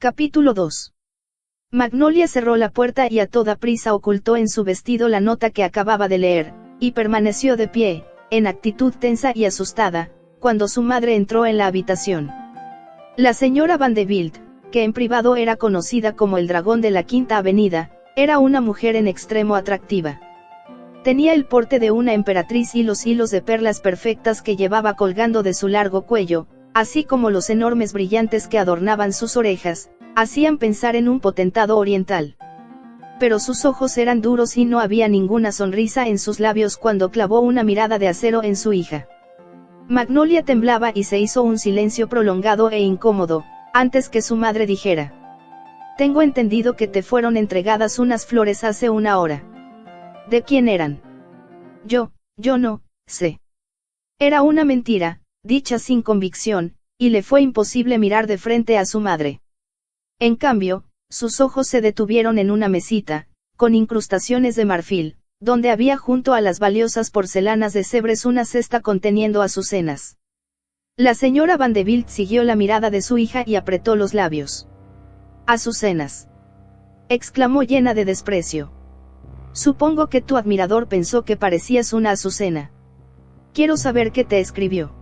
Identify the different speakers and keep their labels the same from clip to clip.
Speaker 1: Capítulo 2. Magnolia cerró la puerta y a toda prisa ocultó en su vestido la nota que acababa de leer, y permaneció de pie, en actitud tensa y asustada, cuando su madre entró en la habitación. La señora Vanderbilt, que en privado era conocida como el dragón de la Quinta Avenida, era una mujer en extremo atractiva. Tenía el porte de una emperatriz y los hilos de perlas perfectas que llevaba colgando de su largo cuello, así como los enormes brillantes que adornaban sus orejas, hacían pensar en un potentado oriental. Pero sus ojos eran duros y no había ninguna sonrisa en sus labios cuando clavó una mirada de acero en su hija. Magnolia temblaba y se hizo un silencio prolongado e incómodo, antes que su madre dijera: «Tengo entendido que te fueron entregadas unas flores hace una hora». «¿De quién eran?» Yo no sé». Era una mentira, dicha sin convicción, y le fue imposible mirar de frente a su madre. En cambio, sus ojos se detuvieron en una mesita, con incrustaciones de marfil, donde había junto a las valiosas porcelanas de Sèvres una cesta conteniendo azucenas. La señora Vanderbilt siguió la mirada de su hija y apretó los labios. «¿Azucenas?», exclamó llena de desprecio. «Supongo que tu admirador pensó que parecías una azucena. Quiero saber qué te escribió».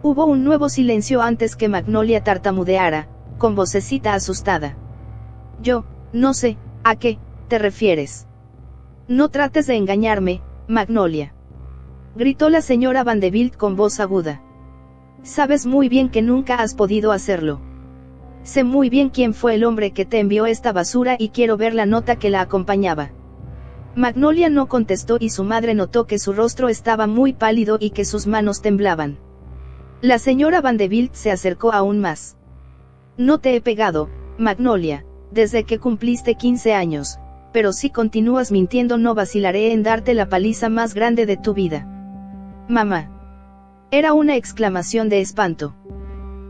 Speaker 1: Hubo un nuevo silencio antes que Magnolia tartamudeara, con vocecita asustada. «Yo no sé, ¿a qué te refieres?» «No trates de engañarme, Magnolia», gritó la señora Vanderbilt con voz aguda. «Sabes muy bien que nunca has podido hacerlo. Sé muy bien quién fue el hombre que te envió esta basura y quiero ver la nota que la acompañaba». Magnolia no contestó y su madre notó que su rostro estaba muy pálido y que sus manos temblaban. La señora Vanderbilt se acercó aún más. «No te he pegado, Magnolia, desde que cumpliste 15 años, pero si continúas mintiendo no vacilaré en darte la paliza más grande de tu vida». «Mamá». Era una exclamación de espanto.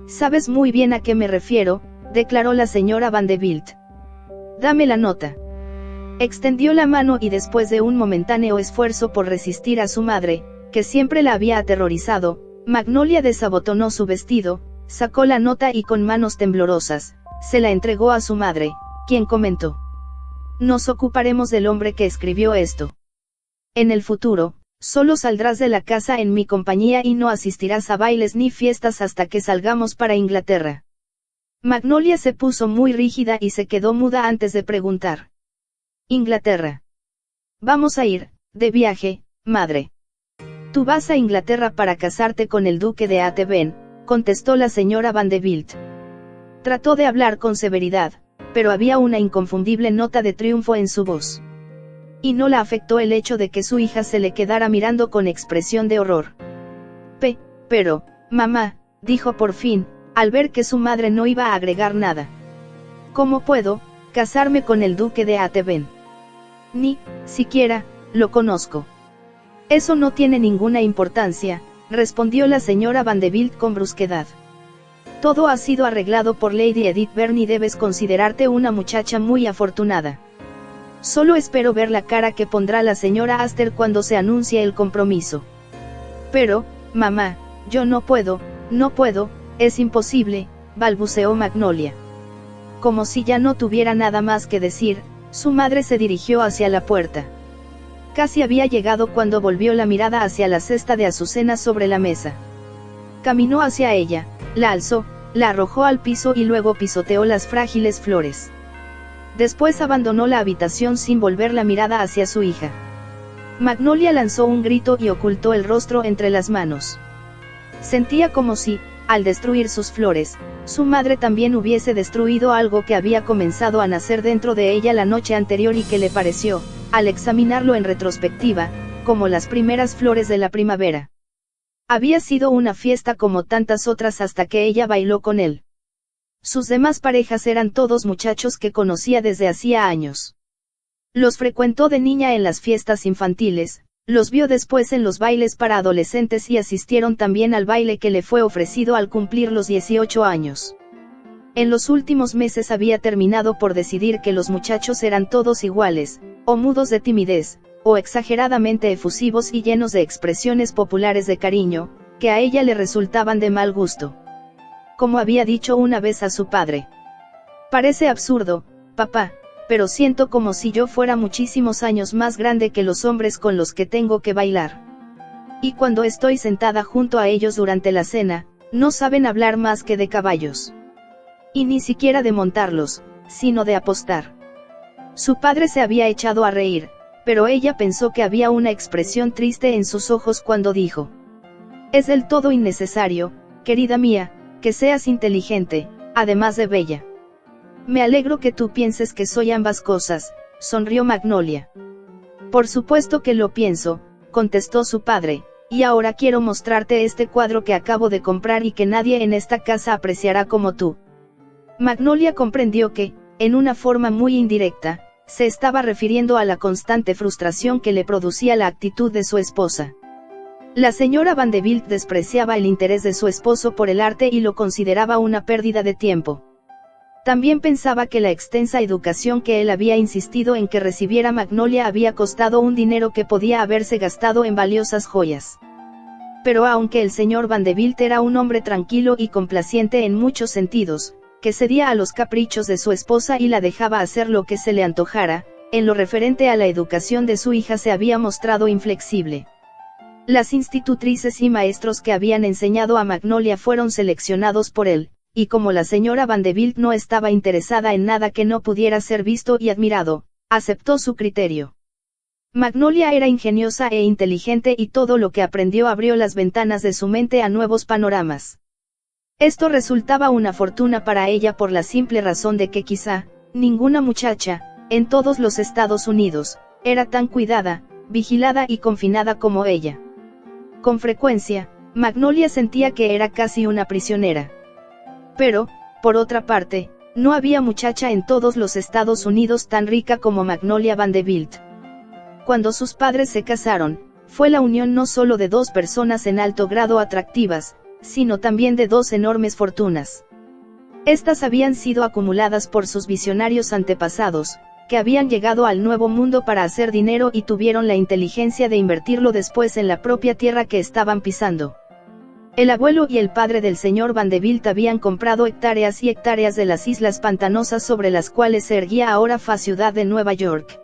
Speaker 1: «Sabes muy bien a qué me refiero», declaró la señora Vanderbilt. «Dame la nota». Extendió la mano y después de un momentáneo esfuerzo por resistir a su madre, que siempre la había aterrorizado, Magnolia desabotonó su vestido, sacó la nota y con manos temblorosas, se la entregó a su madre, quien comentó: «Nos ocuparemos del hombre que escribió esto. En el futuro, solo saldrás de la casa en mi compañía y no asistirás a bailes ni fiestas hasta que salgamos para Inglaterra». Magnolia se puso muy rígida y se quedó muda antes de preguntar: «¿Inglaterra? Vamos a ir de viaje, madre?» «Tú vas a Inglaterra para casarte con el duque de Atevin», contestó la señora Vanderbilt. Trató de hablar con severidad, pero había una inconfundible nota de triunfo en su voz. Y no la afectó el hecho de que su hija se le quedara mirando con expresión de horror. Pero, mamá», dijo por fin, al ver que su madre no iba a agregar nada. «¿Cómo puedo casarme con el duque de Atevin? Ni siquiera lo conozco». «Eso no tiene ninguna importancia», respondió la señora Vanderbilt con brusquedad. «Todo ha sido arreglado por Lady Edith Byrne y debes considerarte una muchacha muy afortunada. Solo espero ver la cara que pondrá la señora Astor cuando se anuncie el compromiso». «Pero, mamá, yo no puedo, es imposible», balbuceó Magnolia. Como si ya no tuviera nada más que decir, su madre se dirigió hacia la puerta. Casi había llegado cuando volvió la mirada hacia la cesta de azucenas sobre la mesa. Caminó hacia ella, la alzó, la arrojó al piso y luego pisoteó las frágiles flores. Después abandonó la habitación sin volver la mirada hacia su hija. Magnolia lanzó un grito y ocultó el rostro entre las manos. Sentía como si, al destruir sus flores, su madre también hubiese destruido algo que había comenzado a nacer dentro de ella la noche anterior y que le pareció, al examinarlo en retrospectiva, como las primeras flores de la primavera. Había sido una fiesta como tantas otras hasta que ella bailó con él. Sus demás parejas eran todos muchachos que conocía desde hacía años. Los frecuentó de niña en las fiestas infantiles, los vio después en los bailes para adolescentes y asistieron también al baile que le fue ofrecido al cumplir los 18 años. En los últimos meses había terminado por decidir que los muchachos eran todos iguales, o mudos de timidez, o exageradamente efusivos y llenos de expresiones populares de cariño, que a ella le resultaban de mal gusto. Como había dicho una vez a su padre: Parece absurdo, papá, pero siento como si yo fuera muchísimos años más grande que los hombres con los que tengo que bailar. Y cuando estoy sentada junto a ellos durante la cena, no saben hablar más que de caballos. Y ni siquiera de montarlos, sino de apostar. Su padre se había echado a reír, pero ella pensó que había una expresión triste en sus ojos cuando dijo: es del todo innecesario, querida mía, que seas inteligente, además de bella. Me alegro que tú pienses que soy ambas cosas, sonrió Magnolia. Por supuesto que lo pienso, contestó su padre, y ahora quiero mostrarte este cuadro que acabo de comprar y que nadie en esta casa apreciará como tú. Magnolia comprendió que, en una forma muy indirecta, se estaba refiriendo a la constante frustración que le producía la actitud de su esposa. La señora Vanderbilt despreciaba el interés de su esposo por el arte y lo consideraba una pérdida de tiempo. También pensaba que la extensa educación que él había insistido en que recibiera Magnolia había costado un dinero que podía haberse gastado en valiosas joyas. Pero aunque el señor Vanderbilt era un hombre tranquilo y complaciente en muchos sentidos, que cedía a los caprichos de su esposa y la dejaba hacer lo que se le antojara, en lo referente a la educación de su hija se había mostrado inflexible. Las institutrices y maestros que habían enseñado a Magnolia fueron seleccionados por él, y como la señora Vanderbilt no estaba interesada en nada que no pudiera ser visto y admirado, aceptó su criterio. Magnolia era ingeniosa e inteligente y todo lo que aprendió abrió las ventanas de su mente a nuevos panoramas. Esto resultaba una fortuna para ella por la simple razón de que quizá, ninguna muchacha, en todos los Estados Unidos, era tan cuidada, vigilada y confinada como ella. Con frecuencia, Magnolia sentía que era casi una prisionera. Pero, por otra parte, no había muchacha en todos los Estados Unidos tan rica como Magnolia Vanderbilt. Cuando sus padres se casaron, fue la unión no solo de dos personas en alto grado atractivas, sino también de dos enormes fortunas. Estas habían sido acumuladas por sus visionarios antepasados, que habían llegado al Nuevo Mundo para hacer dinero y tuvieron la inteligencia de invertirlo después en la propia tierra que estaban pisando. El abuelo y el padre del señor Vanderbilt habían comprado hectáreas y hectáreas de las islas pantanosas sobre las cuales se erguía ahora fa ciudad de Nueva York.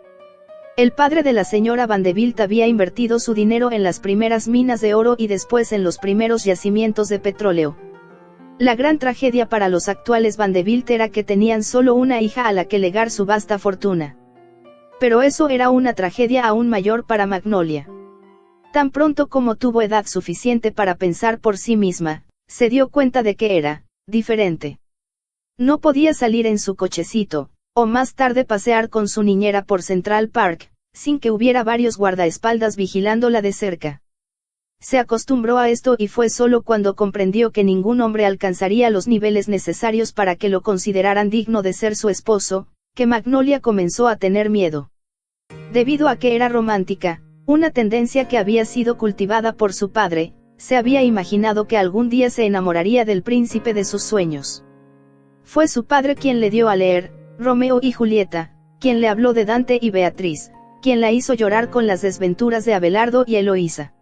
Speaker 1: El padre de la señora Vanderbilt había invertido su dinero en las primeras minas de oro y después en los primeros yacimientos de petróleo. La gran tragedia para los actuales Vanderbilt era que tenían solo una hija a la que legar su vasta fortuna. Pero eso era una tragedia aún mayor para Magnolia. Tan pronto como tuvo edad suficiente para pensar por sí misma, se dio cuenta de que era diferente. No podía salir en su cochecito, o más tarde pasear con su niñera por Central Park, sin que hubiera varios guardaespaldas vigilándola de cerca. Se acostumbró a esto y fue solo cuando comprendió que ningún hombre alcanzaría los niveles necesarios para que lo consideraran digno de ser su esposo, que Magnolia comenzó a tener miedo. Debido a que era romántica, una tendencia que había sido cultivada por su padre, se había imaginado que algún día se enamoraría del príncipe de sus sueños. Fue su padre quien le dio a leer Romeo y Julieta, quien le habló de Dante y Beatriz, quien la hizo llorar con las desventuras de Abelardo y Eloísa.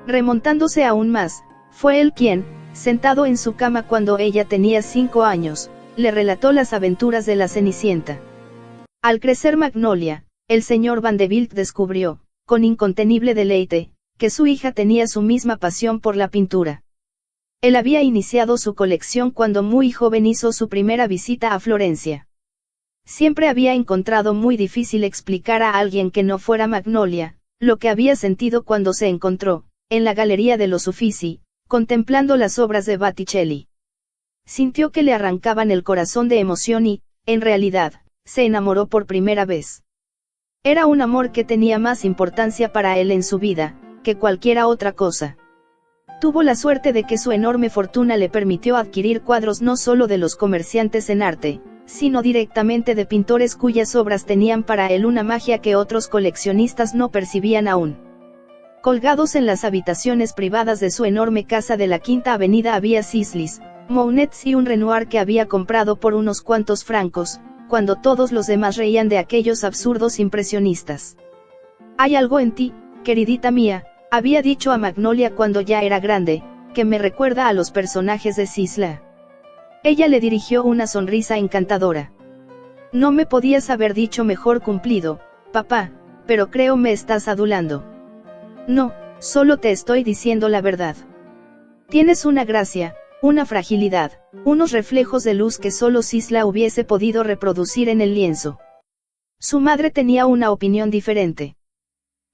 Speaker 1: Remontándose aún más, fue él quien, sentado en su cama cuando ella tenía 5 años, le relató las aventuras de la Cenicienta. Al crecer Magnolia, el señor Vanderbilt descubrió, con incontenible deleite, que su hija tenía su misma pasión por la pintura. Él había iniciado su colección cuando muy joven hizo su primera visita a Florencia. Siempre había encontrado muy difícil explicar a alguien que no fuera Magnolia, lo que había sentido cuando se encontró, en la Galería de los Uffizi, contemplando las obras de Botticelli. Sintió que le arrancaban el corazón de emoción y, en realidad, se enamoró por primera vez. Era un amor que tenía más importancia para él en su vida, que cualquiera otra cosa. Tuvo la suerte de que su enorme fortuna le permitió adquirir cuadros no solo de los comerciantes en arte, sino directamente de pintores cuyas obras tenían para él una magia que otros coleccionistas no percibían aún. Colgados en las habitaciones privadas de su enorme casa de la Quinta Avenida había Sislis, Mounets y un Renoir que había comprado por unos cuantos francos, cuando todos los demás reían de aquellos absurdos impresionistas. «Hay algo en ti, queridita mía», había dicho a Magnolia cuando ya era grande, «que me recuerda a los personajes de Sisla. Ella le dirigió una sonrisa encantadora. No me podías haber dicho mejor cumplido, papá, pero creo me estás adulando. No, solo te estoy diciendo la verdad. Tienes una gracia, una fragilidad, unos reflejos de luz que solo Sisla hubiese podido reproducir en el lienzo. Su madre tenía una opinión diferente.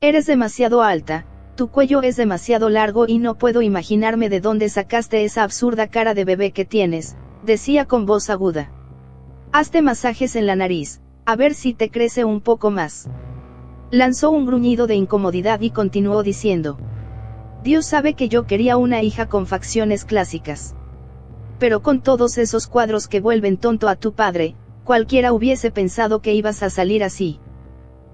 Speaker 1: Eres demasiado alta, tu cuello es demasiado largo y no puedo imaginarme de dónde sacaste esa absurda cara de bebé que tienes, decía con voz aguda. Hazte masajes en la nariz, a ver si te crece un poco más. Lanzó un gruñido de incomodidad y continuó diciendo. Dios sabe que yo quería una hija con facciones clásicas. Pero con todos esos cuadros que vuelven tonto a tu padre, cualquiera hubiese pensado que ibas a salir así.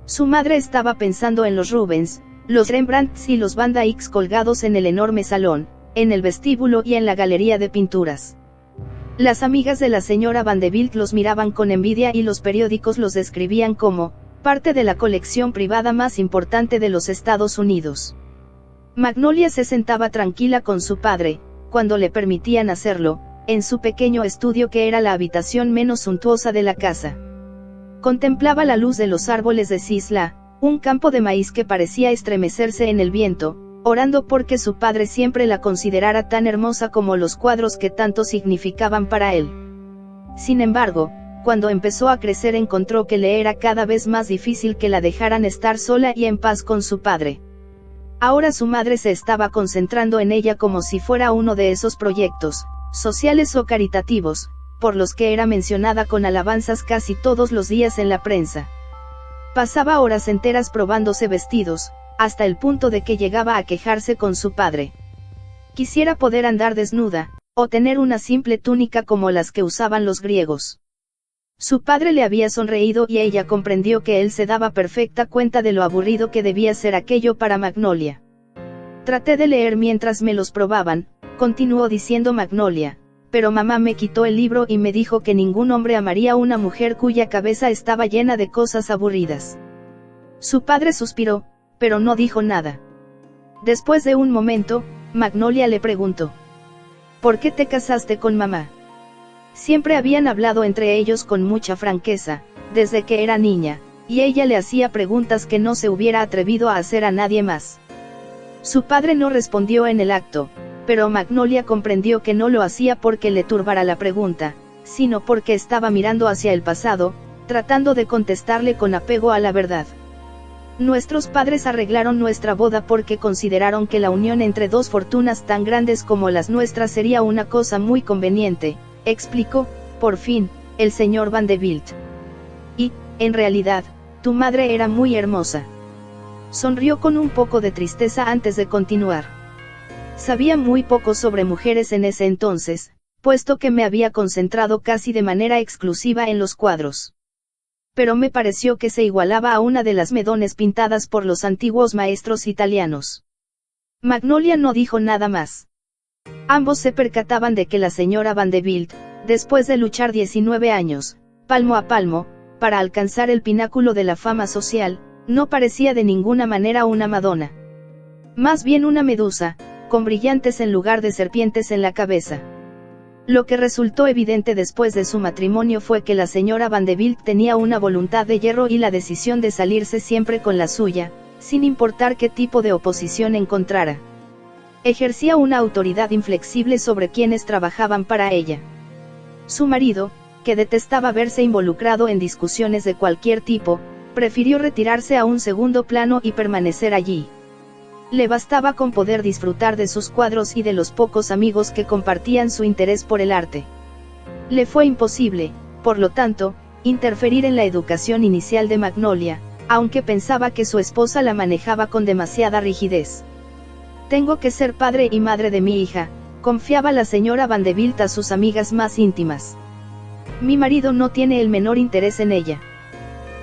Speaker 1: Su madre estaba pensando en los Rubens, los Rembrandts y los Van Dycks colgados en el enorme salón, en el vestíbulo y en la galería de pinturas. Las amigas de la señora Vanderbilt los miraban con envidia y los periódicos los describían como parte de la colección privada más importante de los Estados Unidos. Magnolia se sentaba tranquila con su padre, cuando le permitían hacerlo, en su pequeño estudio que era la habitación menos suntuosa de la casa. Contemplaba la luz de los árboles de Sisla, un campo de maíz que parecía estremecerse en el viento, orando porque su padre siempre la considerara tan hermosa como los cuadros que tanto significaban para él. Sin embargo, cuando empezó a crecer encontró que le era cada vez más difícil que la dejaran estar sola y en paz con su padre. Ahora su madre se estaba concentrando en ella como si fuera uno de esos proyectos, sociales o caritativos, por los que era mencionada con alabanzas casi todos los días en la prensa. Pasaba horas enteras probándose vestidos, hasta el punto de que llegaba a quejarse con su padre. Quisiera poder andar desnuda, o tener una simple túnica como las que usaban los griegos. Su padre le había sonreído y ella comprendió que él se daba perfecta cuenta de lo aburrido que debía ser aquello para Magnolia. Traté de leer mientras me los probaban, continuó diciendo Magnolia, pero mamá me quitó el libro y me dijo que ningún hombre amaría a una mujer cuya cabeza estaba llena de cosas aburridas. Su padre suspiró, pero no dijo nada. Después de un momento, Magnolia le preguntó. ¿Por qué te casaste con mamá? Siempre habían hablado entre ellos con mucha franqueza, desde que era niña, y ella le hacía preguntas que no se hubiera atrevido a hacer a nadie más. Su padre no respondió en el acto, pero Magnolia comprendió que no lo hacía porque le turbara la pregunta, sino porque estaba mirando hacia el pasado, tratando de contestarle con apego a la verdad. Nuestros padres arreglaron nuestra boda porque consideraron que la unión entre dos fortunas tan grandes como las nuestras sería una cosa muy conveniente, explicó, por fin, el señor Vanderbilt. Y, en realidad, tu madre era muy hermosa. Sonrió con un poco de tristeza antes de continuar. Sabía muy poco sobre mujeres en ese entonces, puesto que me había concentrado casi de manera exclusiva en los cuadros. Pero me pareció que se igualaba a una de las medones pintadas por los antiguos maestros italianos. Magnolia no dijo nada más. Ambos se percataban de que la señora Vanderbilt, después de luchar 19 años, palmo a palmo, para alcanzar el pináculo de la fama social, no parecía de ninguna manera una Madonna. Más bien una medusa, con brillantes en lugar de serpientes en la cabeza. Lo que resultó evidente después de su matrimonio fue que la señora Vanderbilt tenía una voluntad de hierro y la decisión de salirse siempre con la suya, sin importar qué tipo de oposición encontrara. Ejercía una autoridad inflexible sobre quienes trabajaban para ella. Su marido, que detestaba verse involucrado en discusiones de cualquier tipo, prefirió retirarse a un segundo plano y permanecer allí. Le bastaba con poder disfrutar de sus cuadros y de los pocos amigos que compartían su interés por el arte. Le fue imposible, por lo tanto, interferir en la educación inicial de Magnolia, aunque pensaba que su esposa la manejaba con demasiada rigidez. Tengo que ser padre y madre de mi hija, confiaba la señora Vanderbilt a sus amigas más íntimas. Mi marido no tiene el menor interés en ella.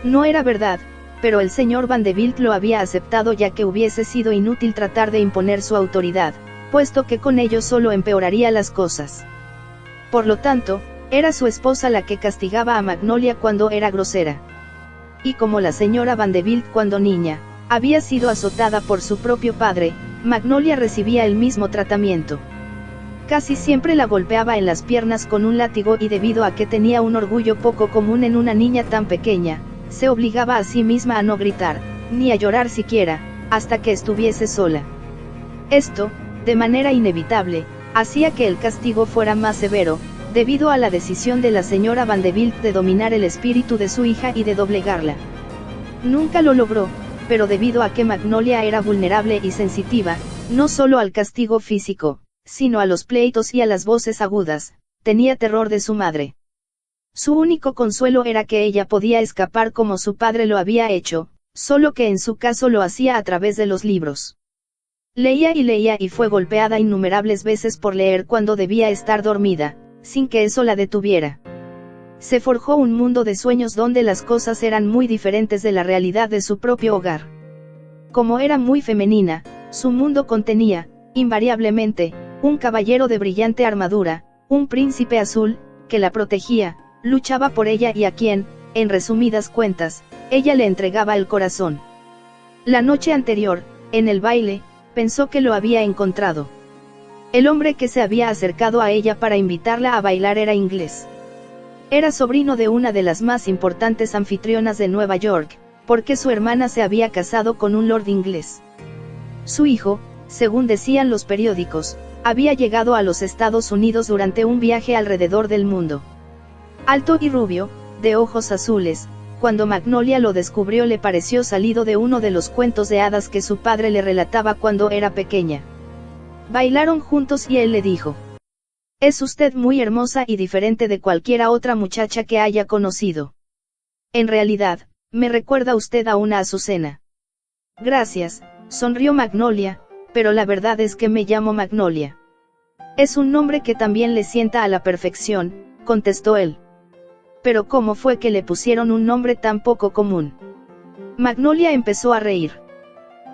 Speaker 1: No era verdad, pero el señor Vanderbilt lo había aceptado ya que hubiese sido inútil tratar de imponer su autoridad, puesto que con ello solo empeoraría las cosas. Por lo tanto, era su esposa la que castigaba a Magnolia cuando era grosera. Y como la señora Vanderbilt cuando niña, había sido azotada por su propio padre, Magnolia recibía el mismo tratamiento. Casi siempre la golpeaba en las piernas con un látigo y debido a que tenía un orgullo poco común en una niña tan pequeña, se obligaba a sí misma a no gritar, ni a llorar siquiera, hasta que estuviese sola. Esto, de manera inevitable, hacía que el castigo fuera más severo, debido a la decisión de la señora Vanderbilt de dominar el espíritu de su hija y de doblegarla. Nunca lo logró, pero debido a que Magnolia era vulnerable y sensitiva, no solo al castigo físico, sino a los pleitos y a las voces agudas, tenía terror de su madre. Su único consuelo era que ella podía escapar como su padre lo había hecho, solo que en su caso lo hacía a través de los libros. Leía y fue golpeada innumerables veces por leer cuando debía estar dormida, sin que eso la detuviera. Se forjó un mundo de sueños donde las cosas eran muy diferentes de la realidad de su propio hogar. Como era muy femenina, su mundo contenía, invariablemente, un caballero de brillante armadura, un príncipe azul, que la protegía, luchaba por ella y a quien, en resumidas cuentas, ella le entregaba el corazón. La noche anterior, en el baile, pensó que lo había encontrado. El hombre que se había acercado a ella para invitarla a bailar era inglés. Era sobrino de una de las más importantes anfitrionas de Nueva York, porque su hermana se había casado con un lord inglés. Su hijo, según decían los periódicos, había llegado a los Estados Unidos durante un viaje alrededor del mundo. Alto y rubio, de ojos azules, cuando Magnolia lo descubrió le pareció salido de uno de los cuentos de hadas que su padre le relataba cuando era pequeña. Bailaron juntos y él le dijo: «Es usted muy hermosa y diferente de cualquiera otra muchacha que haya conocido. En realidad, me recuerda usted a una azucena». «Gracias», sonrió Magnolia, «pero la verdad es que me llamo Magnolia». «Es un nombre que también le sienta a la perfección», contestó él. «Pero ¿cómo fue que le pusieron un nombre tan poco común?». Magnolia empezó a reír.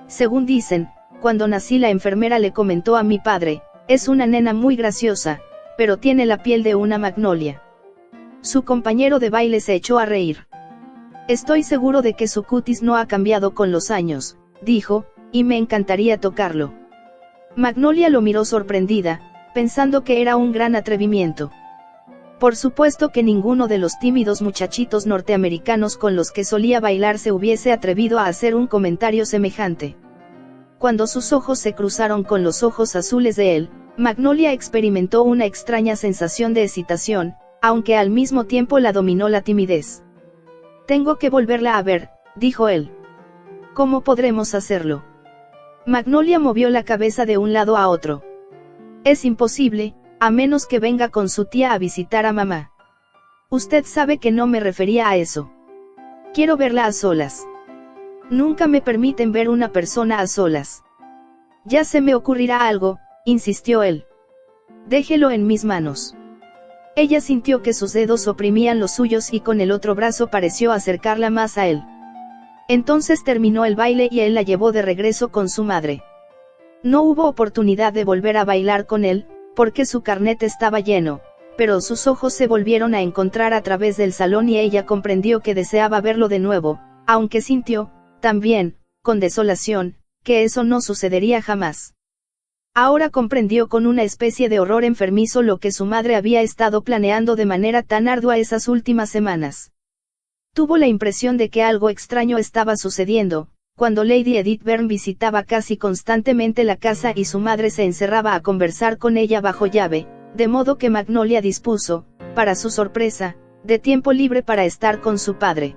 Speaker 1: «Según dicen, cuando nací la enfermera le comentó a mi padre, es una nena muy graciosa, pero tiene la piel de una magnolia». Su compañero de baile se echó a reír. «Estoy seguro de que su cutis no ha cambiado con los años», dijo, «y me encantaría tocarlo». Magnolia lo miró sorprendida, pensando que era un gran atrevimiento. Por supuesto que ninguno de los tímidos muchachitos norteamericanos con los que solía bailar se hubiese atrevido a hacer un comentario semejante. Cuando sus ojos se cruzaron con los ojos azules de él, Magnolia experimentó una extraña sensación de excitación, aunque al mismo tiempo la dominó la timidez. «Tengo que volverla a ver», dijo él. «¿Cómo podremos hacerlo?». Magnolia movió la cabeza de un lado a otro. «Es imposible, a menos que venga con su tía a visitar a mamá». «Usted sabe que no me refería a eso. Quiero verla a solas». «Nunca me permiten ver una persona a solas». «Ya se me ocurrirá algo», insistió él. «Déjelo en mis manos». Ella sintió que sus dedos oprimían los suyos y con el otro brazo pareció acercarla más a él. Entonces terminó el baile y él la llevó de regreso con su madre. No hubo oportunidad de volver a bailar con él, porque su carnet estaba lleno, pero sus ojos se volvieron a encontrar a través del salón y ella comprendió que deseaba verlo de nuevo, aunque sintió, también, con desolación, que eso no sucedería jamás. Ahora comprendió con una especie de horror enfermizo lo que su madre había estado planeando de manera tan ardua esas últimas semanas. Tuvo la impresión de que algo extraño estaba sucediendo, cuando Lady Edith Byrne visitaba casi constantemente la casa y su madre se encerraba a conversar con ella bajo llave, de modo que Magnolia dispuso, para su sorpresa, de tiempo libre para estar con su padre.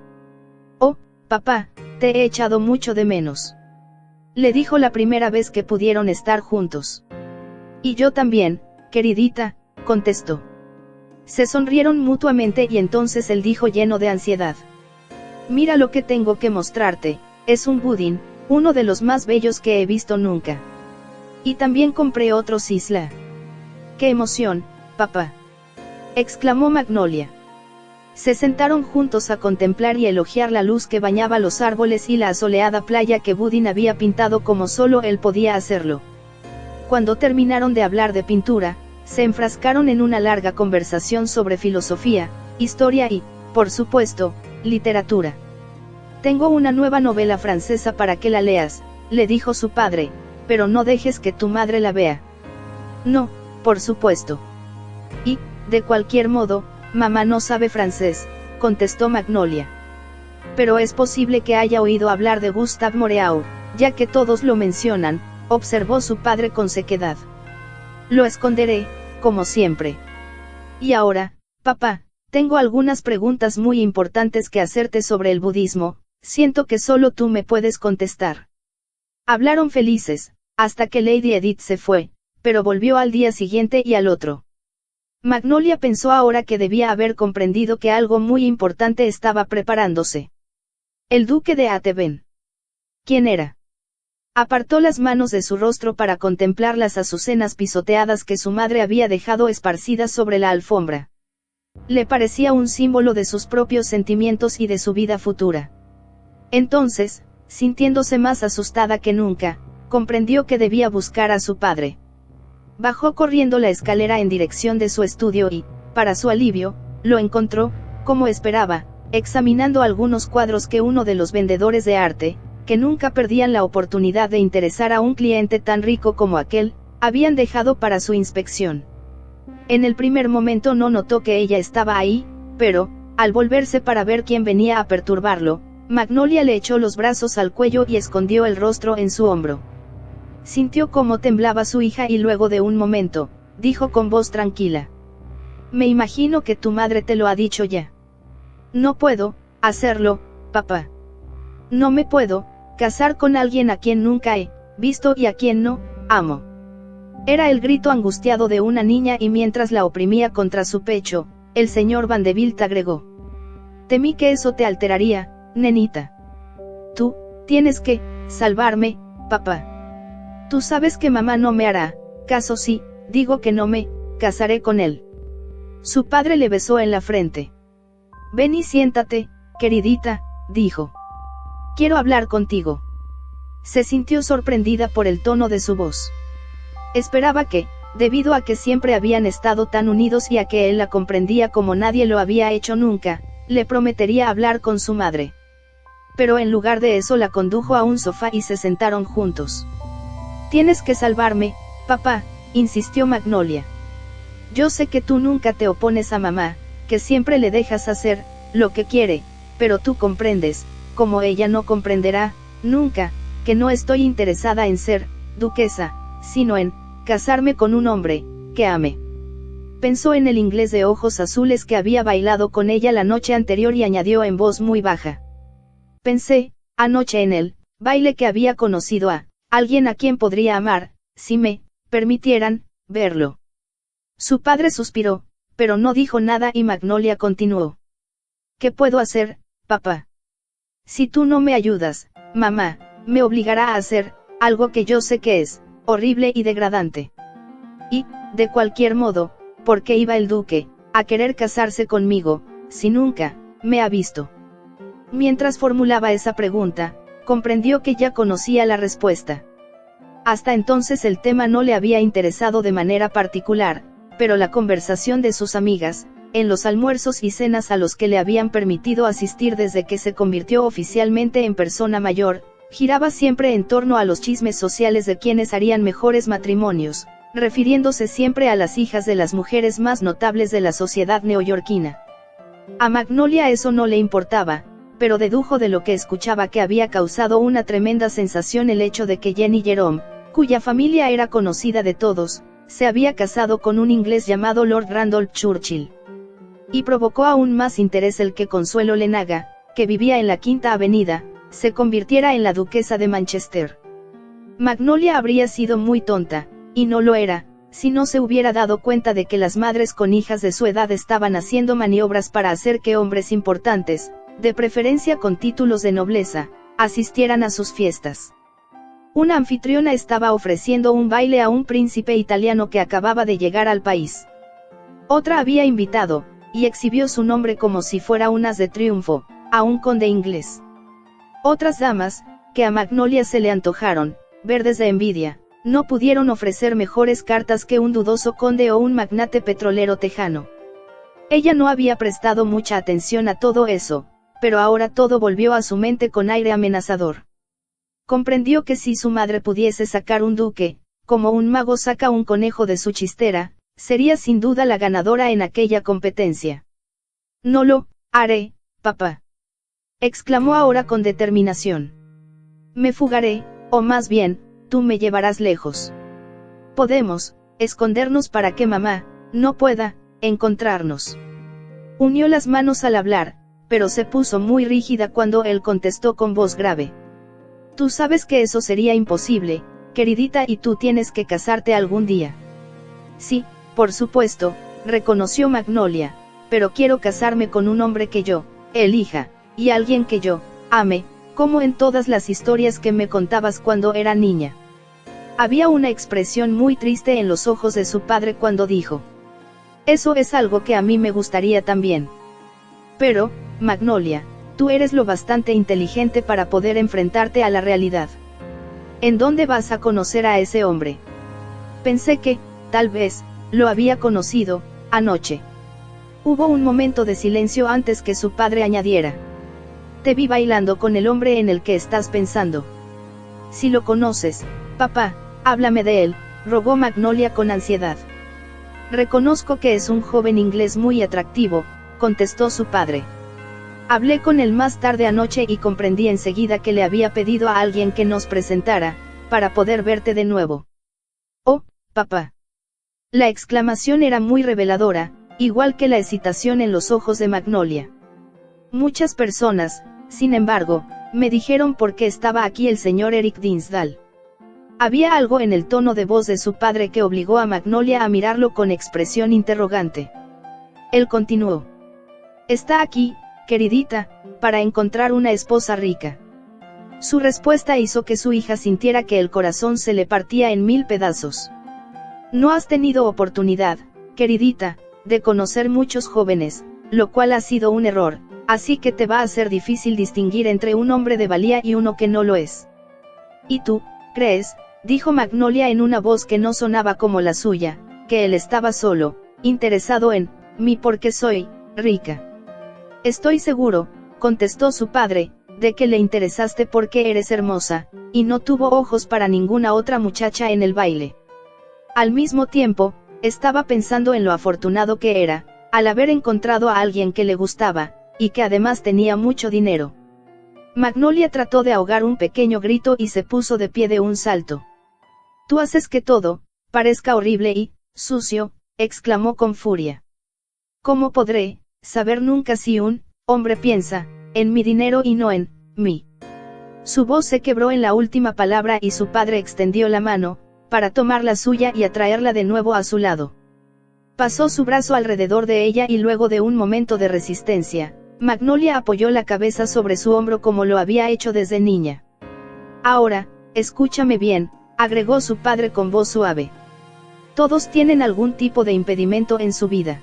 Speaker 1: «Oh, papá, te he echado mucho de menos», le dijo la primera vez que pudieron estar juntos. «Y yo también, queridita», contestó. Se sonrieron mutuamente y entonces él dijo lleno de ansiedad: «Mira lo que tengo que mostrarte, es un budín, uno de los más bellos que he visto nunca. Y también compré otro Isla». «¡Qué emoción, papá!», exclamó Magnolia. Se sentaron juntos a contemplar y elogiar la luz que bañaba los árboles y la asoleada playa que Budin había pintado como solo él podía hacerlo. Cuando terminaron de hablar de pintura, se enfrascaron en una larga conversación sobre filosofía, historia y, por supuesto, literatura. «Tengo una nueva novela francesa para que la leas», le dijo su padre, «pero no dejes que tu madre la vea». «No, por supuesto. Y, de cualquier modo, mamá no sabe francés, contestó Magnolia. Pero es posible que haya oído hablar de Gustave Moreau, ya que todos lo mencionan, observó su padre con sequedad. Lo esconderé, como siempre. Y ahora, papá, tengo algunas preguntas muy importantes que hacerte sobre el budismo, siento que solo tú me puedes contestar. Hablaron felices, hasta que Lady Edith se fue, pero volvió al día siguiente y al otro. Magnolia pensó ahora que debía haber comprendido que algo muy importante estaba preparándose. El duque de Ateben. ¿Quién era? Apartó las manos de su rostro para contemplar las azucenas pisoteadas que su madre había dejado esparcidas sobre la alfombra. Le parecía un símbolo de sus propios sentimientos y de su vida futura. Entonces, sintiéndose más asustada que nunca, comprendió que debía buscar a su padre. Bajó corriendo la escalera en dirección de su estudio y, para su alivio, lo encontró, como esperaba, examinando algunos cuadros que uno de los vendedores de arte, que nunca perdían la oportunidad de interesar a un cliente tan rico como aquel, habían dejado para su inspección. En el primer momento no notó que ella estaba ahí, pero, al volverse para ver quién venía a perturbarlo, Magnolia le echó los brazos al cuello y escondió el rostro en su hombro. Sintió cómo temblaba su hija y luego de un momento, dijo con voz tranquila. Me imagino que tu madre te lo ha dicho ya. No puedo hacerlo, papá. No me puedo casar con alguien a quien nunca he visto y a quien no amo. Era el grito angustiado de una niña y mientras la oprimía contra su pecho, el señor Vanderbilt agregó. Temí que eso te alteraría, nenita. Tú tienes que salvarme, papá. Tú sabes que mamá no me hará caso si digo que no me casaré con él. Su padre le besó en la frente. Ven y siéntate, queridita, dijo. Quiero hablar contigo. Se sintió sorprendida por el tono de su voz. Esperaba que, debido a que siempre habían estado tan unidos y a que él la comprendía como nadie lo había hecho nunca, le prometería hablar con su madre. Pero en lugar de eso la condujo a un sofá y se sentaron juntos. Tienes que salvarme, papá, insistió Magnolia. Yo sé que tú nunca te opones a mamá, que siempre le dejas hacer lo que quiere, pero tú comprendes, como ella no comprenderá, nunca, que no estoy interesada en ser duquesa, sino en casarme con un hombre que ame. Pensó en el inglés de ojos azules que había bailado con ella la noche anterior y añadió en voz muy baja. Pensé, anoche en el baile que había conocido a alguien a quien podría amar, si me permitieran verlo. Su padre suspiró, pero no dijo nada y Magnolia continuó. ¿Qué puedo hacer, papá? Si tú no me ayudas, mamá, me obligará a hacer algo que yo sé que es horrible y degradante. Y, de cualquier modo, ¿por qué iba el duque a querer casarse conmigo, si nunca me ha visto? Mientras formulaba esa pregunta, comprendió que ya conocía la respuesta. Hasta entonces el tema no le había interesado de manera particular, pero la conversación de sus amigas, en los almuerzos y cenas a los que le habían permitido asistir desde que se convirtió oficialmente en persona mayor, giraba siempre en torno a los chismes sociales de quienes harían mejores matrimonios, refiriéndose siempre a las hijas de las mujeres más notables de la sociedad neoyorquina. A Magnolia eso no le importaba, pero dedujo de lo que escuchaba que había causado una tremenda sensación el hecho de que Jenny Jerome, cuya familia era conocida de todos, se había casado con un inglés llamado Lord Randolph Churchill. Y provocó aún más interés el que Consuelo Lenaga, que vivía en la Quinta Avenida, se convirtiera en la duquesa de Manchester. Magnolia habría sido muy tonta, y no lo era, si no se hubiera dado cuenta de que las madres con hijas de su edad estaban haciendo maniobras para hacer que hombres importantes, de preferencia con títulos de nobleza, asistieran a sus fiestas. Una anfitriona estaba ofreciendo un baile a un príncipe italiano que acababa de llegar al país. Otra había invitado, y exhibió su nombre como si fuera un as de triunfo, a un conde inglés. Otras damas, que a Magnolia se le antojaron, verdes de envidia, no pudieron ofrecer mejores cartas que un dudoso conde o un magnate petrolero tejano. Ella no había prestado mucha atención a todo eso, pero ahora todo volvió a su mente con aire amenazador. Comprendió que si su madre pudiese sacar un duque, como un mago saca un conejo de su chistera, sería sin duda la ganadora en aquella competencia. No lo haré, papá, exclamó ahora con determinación. Me fugaré, o más bien, tú me llevarás lejos. Podemos escondernos para que mamá no pueda encontrarnos. Unió las manos al hablar, pero se puso muy rígida cuando él contestó con voz grave. Tú sabes que eso sería imposible, queridita, y tú tienes que casarte algún día. Sí, por supuesto, reconoció Magnolia, pero quiero casarme con un hombre que yo elija, y alguien que yo ame, como en todas las historias que me contabas cuando era niña. Había una expresión muy triste en los ojos de su padre cuando dijo: eso es algo que a mí me gustaría también. Pero, Magnolia, tú eres lo bastante inteligente para poder enfrentarte a la realidad. ¿En dónde vas a conocer a ese hombre? Pensé que, tal vez, lo había conocido anoche. Hubo un momento de silencio antes que su padre añadiera: te vi bailando con el hombre en el que estás pensando. Si lo conoces, papá, háblame de él, rogó Magnolia con ansiedad. Reconozco que es un joven inglés muy atractivo, contestó su padre. Hablé con él más tarde anoche y comprendí enseguida que le había pedido a alguien que nos presentara, para poder verte de nuevo. Oh, papá. La exclamación era muy reveladora, igual que la excitación en los ojos de Magnolia. Muchas personas, sin embargo, me dijeron por qué estaba aquí el señor Eric Dinsdale. Había algo en el tono de voz de su padre que obligó a Magnolia a mirarlo con expresión interrogante. Él continuó: está aquí, queridita, para encontrar una esposa rica. Su respuesta hizo que su hija sintiera que el corazón se le partía en 1000 pedazos. No has tenido oportunidad, queridita, de conocer muchos jóvenes, lo cual ha sido un error, así que te va a ser difícil distinguir entre un hombre de valía y uno que no lo es. ¿Y tú, crees?, dijo Magnolia en una voz que no sonaba como la suya, que él estaba solo interesado en mí porque soy rica. Estoy seguro, contestó su padre, de que le interesaste porque eres hermosa, y no tuvo ojos para ninguna otra muchacha en el baile. Al mismo tiempo, estaba pensando en lo afortunado que era, al haber encontrado a alguien que le gustaba, y que además tenía mucho dinero. Magnolia trató de ahogar un pequeño grito y se puso de pie de un salto. Tú haces que todo parezca horrible y sucio, exclamó con furia. ¿Cómo podré saber nunca si un hombre piensa en mi dinero y no en mí? Su voz se quebró en la última palabra y su padre extendió la mano, para tomar la suya y atraerla de nuevo a su lado. Pasó su brazo alrededor de ella y luego de un momento de resistencia, Magnolia apoyó la cabeza sobre su hombro como lo había hecho desde niña. Ahora, escúchame bien, agregó su padre con voz suave. Todos tienen algún tipo de impedimento en su vida.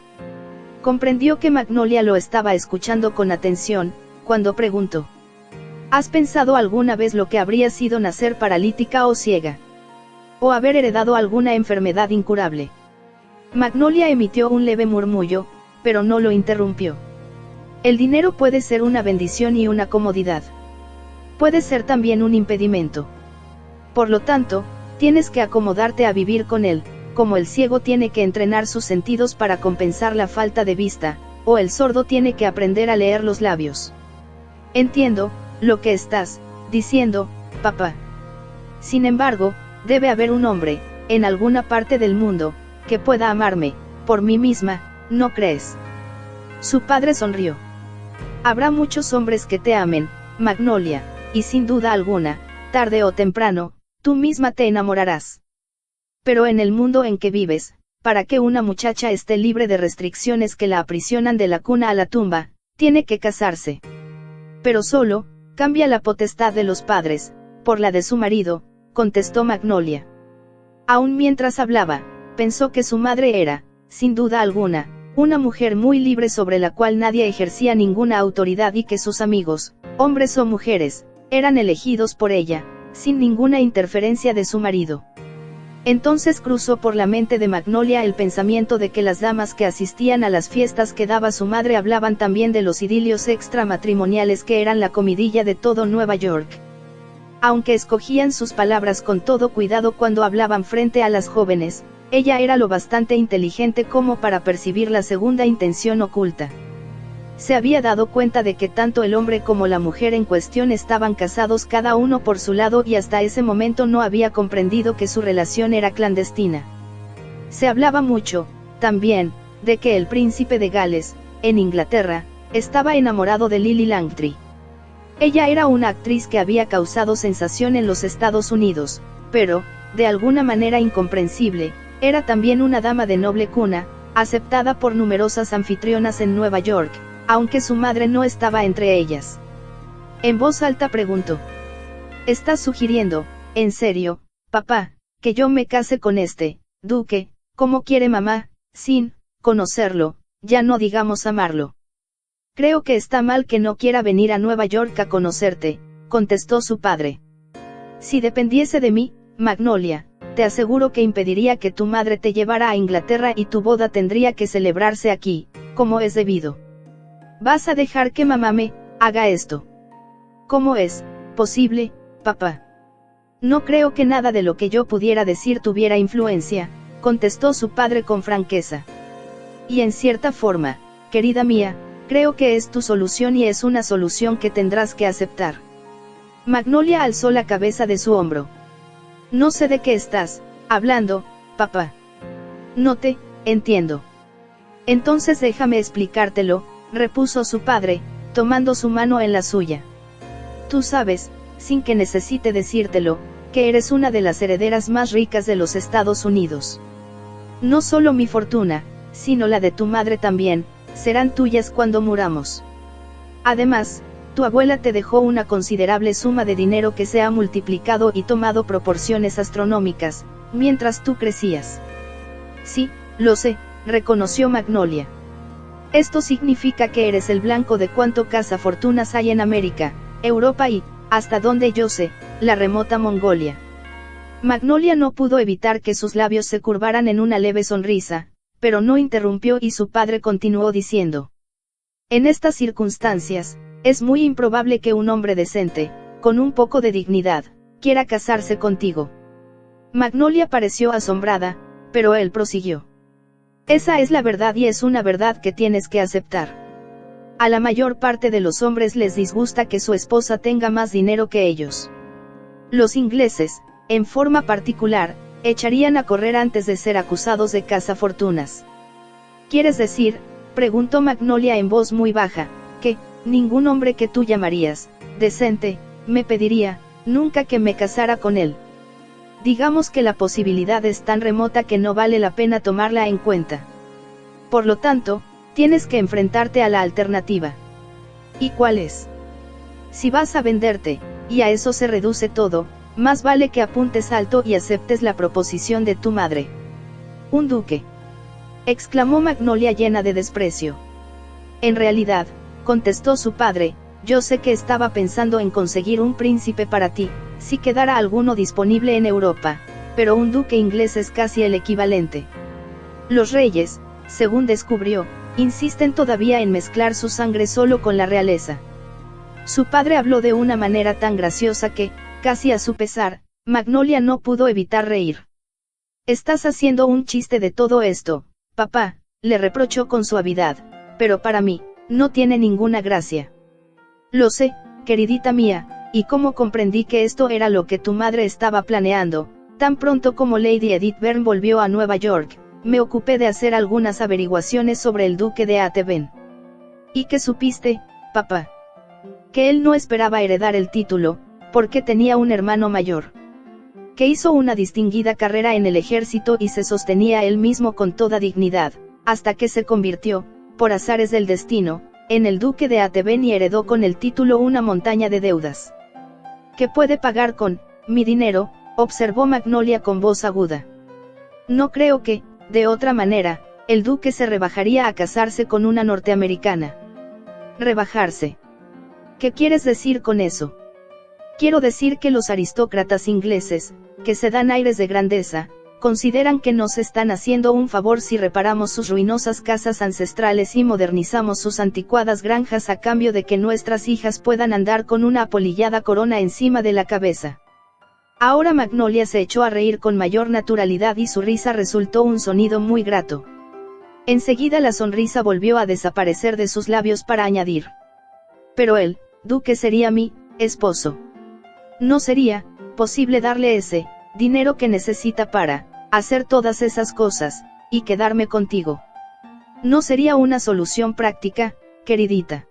Speaker 1: Comprendió que Magnolia lo estaba escuchando con atención, cuando preguntó: ¿has pensado alguna vez lo que habría sido nacer paralítica o ciega? ¿O haber heredado alguna enfermedad incurable? Magnolia emitió un leve murmullo, pero no lo interrumpió. El dinero puede ser una bendición y una comodidad. Puede ser también un impedimento. Por lo tanto, tienes que acomodarte a vivir con él, como el ciego tiene que entrenar sus sentidos para compensar la falta de vista, o el sordo tiene que aprender a leer los labios. Entiendo lo que estás diciendo, papá. Sin embargo, debe haber un hombre, en alguna parte del mundo, que pueda amarme, por mí misma, ¿no crees? Su padre sonrió. Habrá muchos hombres que te amen, Magnolia, y sin duda alguna, tarde o temprano, tú misma te enamorarás. Pero en el mundo en que vives, para que una muchacha esté libre de restricciones que la aprisionan de la cuna a la tumba, tiene que casarse. Pero solo, cambia la potestad de los padres, por la de su marido, contestó Magnolia. Aún mientras hablaba, pensó que su madre era, sin duda alguna, una mujer muy libre sobre la cual nadie ejercía ninguna autoridad y que sus amigos, hombres o mujeres, eran elegidos por ella, sin ninguna interferencia de su marido. Entonces cruzó por la mente de Magnolia el pensamiento de que las damas que asistían a las fiestas que daba su madre hablaban también de los idilios extramatrimoniales que eran la comidilla de todo Nueva York. Aunque escogían sus palabras con todo cuidado cuando hablaban frente a las jóvenes, ella era lo bastante inteligente como para percibir la segunda intención oculta. Se había dado cuenta de que tanto el hombre como la mujer en cuestión estaban casados cada uno por su lado y hasta ese momento no había comprendido que su relación era clandestina. Se hablaba mucho, también, de que el príncipe de Gales, en Inglaterra, estaba enamorado de Lily Langtry. Ella era una actriz que había causado sensación en los Estados Unidos, pero, de alguna manera incomprensible, era también una dama de noble cuna, aceptada por numerosas anfitrionas en Nueva York, aunque su madre no estaba entre ellas. En voz alta preguntó: ¿estás sugiriendo, en serio, papá, que yo me case con este duque, como quiere mamá, sin conocerlo, ya no digamos amarlo? Creo que está mal que no quiera venir a Nueva York a conocerte, contestó su padre. Si dependiese de mí, Magnolia, te aseguro que impediría que tu madre te llevara a Inglaterra y tu boda tendría que celebrarse aquí, como es debido. ¿Vas a dejar que mamá me haga esto? ¿Cómo es posible, papá? No creo que nada de lo que yo pudiera decir tuviera influencia, contestó su padre con franqueza. Y en cierta forma, querida mía, creo que es tu solución y es una solución que tendrás que aceptar. Magnolia alzó la cabeza de su hombro. No sé de qué estás hablando, papá. No te entiendo. Entonces déjame explicártelo, repuso su padre, tomando su mano en la suya. Tú sabes, sin que necesite decírtelo, que eres una de las herederas más ricas de los Estados Unidos. No solo mi fortuna, sino la de tu madre también, serán tuyas cuando muramos. Además, tu abuela te dejó una considerable suma de dinero que se ha multiplicado y tomado proporciones astronómicas, mientras tú crecías. Sí, lo sé, reconoció Magnolia. Esto significa que eres el blanco de cuanto cazafortunas hay en América, Europa y, hasta donde yo sé, la remota Mongolia. Magnolia no pudo evitar que sus labios se curvaran en una leve sonrisa, pero no interrumpió y su padre continuó diciendo: en estas circunstancias, es muy improbable que un hombre decente, con un poco de dignidad, quiera casarse contigo. Magnolia pareció asombrada, pero él prosiguió: esa es la verdad y es una verdad que tienes que aceptar. A la mayor parte de los hombres les disgusta que su esposa tenga más dinero que ellos. Los ingleses, en forma particular, echarían a correr antes de ser acusados de cazafortunas. ¿Quieres decir, preguntó Magnolia en voz muy baja, que ningún hombre que tú llamarías decente me pediría nunca que me casara con él? Digamos que la posibilidad es tan remota que no vale la pena tomarla en cuenta. Por lo tanto, tienes que enfrentarte a la alternativa. ¿Y cuál es? Si vas a venderte, y a eso se reduce todo, más vale que apuntes alto y aceptes la proposición de tu madre. ¿Un duque?, exclamó Magnolia llena de desprecio. En realidad, contestó su padre, yo sé que estaba pensando en conseguir un príncipe para ti, si quedara alguno disponible en Europa, pero un duque inglés es casi el equivalente. Los reyes, según descubrió, insisten todavía en mezclar su sangre solo con la realeza. Su padre habló de una manera tan graciosa que, casi a su pesar, Magnolia no pudo evitar reír. Estás haciendo un chiste de todo esto, papá, le reprochó con suavidad, pero para mí, no tiene ninguna gracia. Lo sé, queridita mía, y como comprendí que esto era lo que tu madre estaba planeando, tan pronto como Lady Edith Byrne volvió a Nueva York, me ocupé de hacer algunas averiguaciones sobre el duque de Atebén. ¿Y qué supiste, papá? Que él no esperaba heredar el título, porque tenía un hermano mayor. Que hizo una distinguida carrera en el ejército y se sostenía él mismo con toda dignidad, hasta que se convirtió, por azares del destino, en el duque de Atebén y heredó con el título una montaña de deudas. ¿Qué puede pagar con mi dinero?, observó Magnolia con voz aguda. No creo que, de otra manera, el duque se rebajaría a casarse con una norteamericana. ¿Rebajarse? ¿Qué quieres decir con eso? Quiero decir que los aristócratas ingleses, que se dan aires de grandeza, consideran que nos están haciendo un favor si reparamos sus ruinosas casas ancestrales y modernizamos sus anticuadas granjas a cambio de que nuestras hijas puedan andar con una apolillada corona encima de la cabeza. Ahora Magnolia se echó a reír con mayor naturalidad y su risa resultó un sonido muy grato. Enseguida la sonrisa volvió a desaparecer de sus labios para añadir: pero el duque sería mi esposo. No sería posible darle ese dinero que necesita para hacer todas esas cosas, y quedarme contigo. No sería una solución práctica, queridita.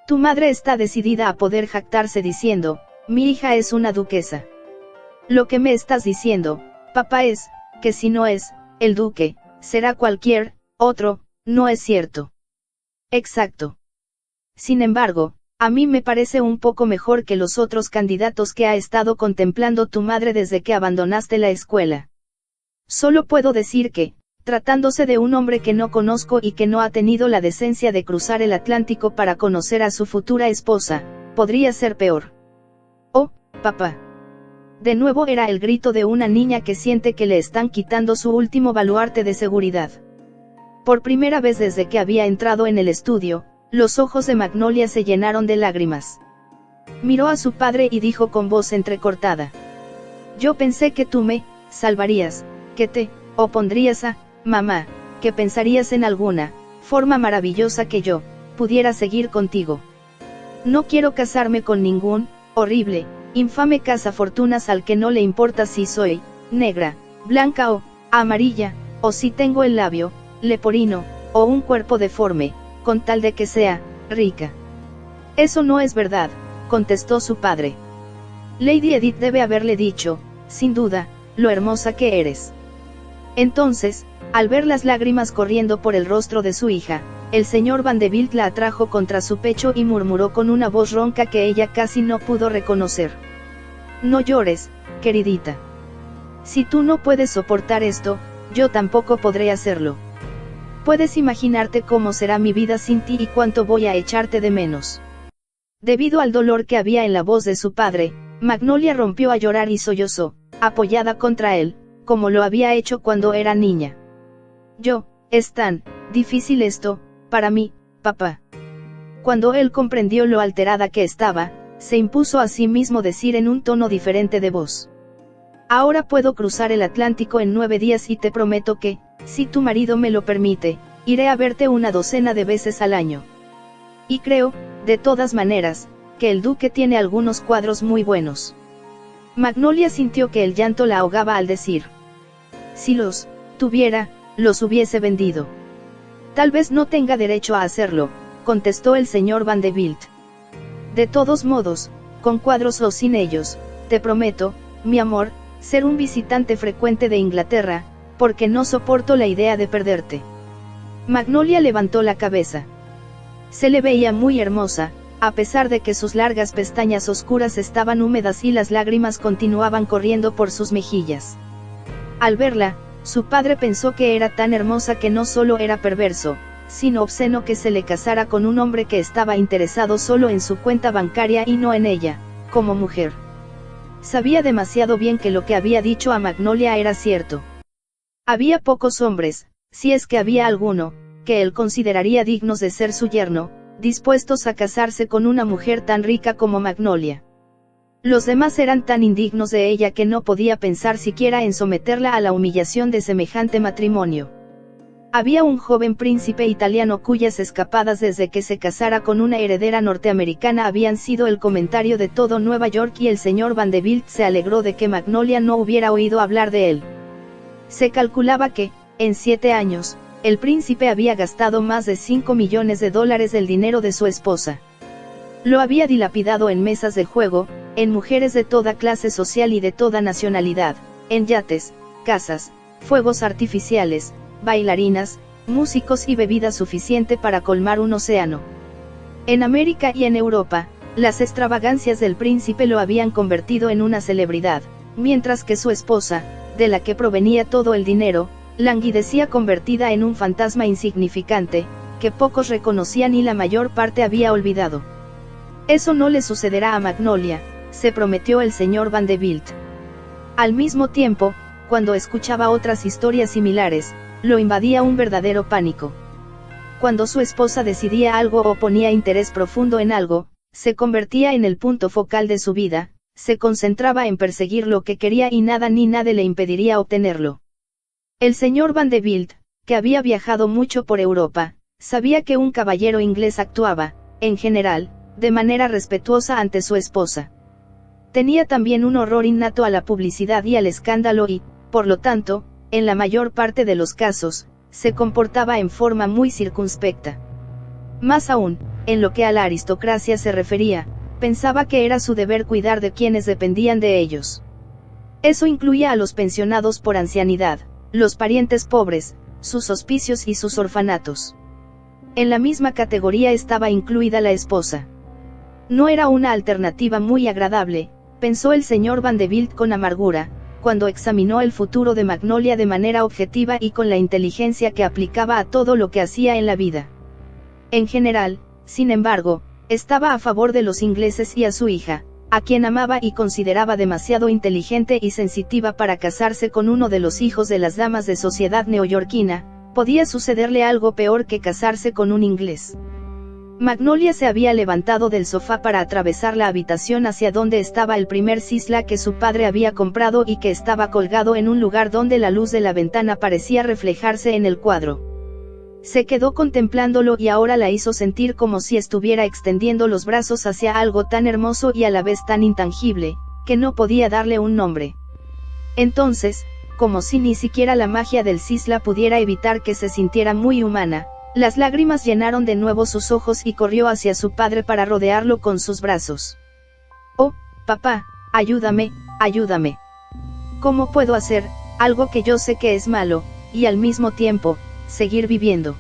Speaker 1: Tu madre está decidida a poder jactarse diciendo: mi hija es una duquesa. Lo que me estás diciendo, papá, es que si no es el duque, será cualquier otro, ¿no es cierto? Exacto. Sin embargo, a mí me parece un poco mejor que los otros candidatos que ha estado contemplando tu madre desde que abandonaste la escuela. Solo puedo decir que, tratándose de un hombre que no conozco y que no ha tenido la decencia de cruzar el Atlántico para conocer a su futura esposa, podría ser peor. Oh, papá. De nuevo era el grito de una niña que siente que le están quitando su último baluarte de seguridad. Por primera vez desde que había entrado en el estudio, los ojos de Magnolia se llenaron de lágrimas. Miró a su padre y dijo con voz entrecortada: yo pensé que tú me salvarías, que te opondrías a mamá, que pensarías en alguna forma maravillosa que yo pudiera seguir contigo. No quiero casarme con ningún horrible, infame cazafortunas al que no le importa si soy negra, blanca o amarilla, o si tengo el labio leporino, o un cuerpo deforme, con tal de que sea rica. Eso no es verdad, contestó su padre. Lady Edith debe haberle dicho, sin duda, lo hermosa que eres. Entonces, al ver las lágrimas corriendo por el rostro de su hija, el señor Vanderbilt la atrajo contra su pecho y murmuró con una voz ronca que ella casi no pudo reconocer: no llores, queridita. Si tú no puedes soportar esto, yo tampoco podré hacerlo. Puedes imaginarte cómo será mi vida sin ti y cuánto voy a echarte de menos. Debido al dolor que había en la voz de su padre, Magnolia rompió a llorar y sollozó, apoyada contra él, como lo había hecho cuando era niña. Es tan difícil esto, para mí, papá. Cuando él comprendió lo alterada que estaba, se impuso a sí mismo decir en un tono diferente de voz: ahora puedo cruzar el Atlántico en 9 días y te prometo que, si tu marido me lo permite, iré a verte una docena de veces al año. Y creo, de todas maneras, que el duque tiene algunos cuadros muy buenos. Magnolia sintió que el llanto la ahogaba al decir: si los tuviera, los hubiese vendido. Tal vez no tenga derecho a hacerlo, contestó el señor Vanderbilt. De todos modos, con cuadros o sin ellos, te prometo, mi amor, ser un visitante frecuente de Inglaterra, porque no soporto la idea de perderte. Magnolia levantó la cabeza. Se le veía muy hermosa, a pesar de que sus largas pestañas oscuras estaban húmedas y las lágrimas continuaban corriendo por sus mejillas. Al verla, su padre pensó que era tan hermosa que no solo era perverso, sino obsceno que se le casara con un hombre que estaba interesado solo en su cuenta bancaria y no en ella, como mujer. Sabía demasiado bien que lo que había dicho a Magnolia era cierto. Había pocos hombres, si es que había alguno, que él consideraría dignos de ser su yerno, dispuestos a casarse con una mujer tan rica como Magnolia. Los demás eran tan indignos de ella que no podía pensar siquiera en someterla a la humillación de semejante matrimonio. Había un joven príncipe italiano cuyas escapadas desde que se casara con una heredera norteamericana habían sido el comentario de todo Nueva York y el señor Vanderbilt se alegró de que Magnolia no hubiera oído hablar de él. Se calculaba que, en 7 años, el príncipe había gastado más de $5 millones del dinero de su esposa. Lo había dilapidado en mesas de juego, en mujeres de toda clase social y de toda nacionalidad, en yates, casas, fuegos artificiales, bailarinas, músicos y bebida suficiente para colmar un océano. En América y en Europa, las extravagancias del príncipe lo habían convertido en una celebridad, mientras que su esposa, de la que provenía todo el dinero, languidecía convertida en un fantasma insignificante, que pocos reconocían y la mayor parte había olvidado. Eso no le sucederá a Magnolia, se prometió el señor Vanderbilt. Al mismo tiempo, cuando escuchaba otras historias similares, lo invadía un verdadero pánico. Cuando su esposa decidía algo o ponía interés profundo en algo, se convertía en el punto focal de su vida, se concentraba en perseguir lo que quería y nada ni nadie le impediría obtenerlo. El señor Vanderbilt, que había viajado mucho por Europa, sabía que un caballero inglés actuaba, en general, de manera respetuosa ante su esposa. Tenía también un horror innato a la publicidad y al escándalo y, por lo tanto, en la mayor parte de los casos, se comportaba en forma muy circunspecta. Más aún, en lo que a la aristocracia se refería, pensaba que era su deber cuidar de quienes dependían de ellos. Eso incluía a los pensionados por ancianidad, los parientes pobres, sus hospicios y sus orfanatos. En la misma categoría estaba incluida la esposa. No era una alternativa muy agradable, pensó el señor Vanderbilt con amargura, cuando examinó el futuro de Magnolia de manera objetiva y con la inteligencia que aplicaba a todo lo que hacía en la vida. En general, sin embargo, estaba a favor de los ingleses y a su hija, a quien amaba y consideraba demasiado inteligente y sensitiva para casarse con uno de los hijos de las damas de sociedad neoyorquina. Podía sucederle algo peor que casarse con un inglés. Magnolia se había levantado del sofá para atravesar la habitación hacia donde estaba el primer cisla que su padre había comprado y que estaba colgado en un lugar donde la luz de la ventana parecía reflejarse en el cuadro. Se quedó contemplándolo y ahora la hizo sentir como si estuviera extendiendo los brazos hacia algo tan hermoso y a la vez tan intangible, que no podía darle un nombre. Entonces, como si ni siquiera la magia del cisla pudiera evitar que se sintiera muy humana, las lágrimas llenaron de nuevo sus ojos y corrió hacia su padre para rodearlo con sus brazos. «Oh, papá, ayúdame, ayúdame. ¿Cómo puedo hacer algo que yo sé que es malo, y al mismo tiempo, seguir viviendo?»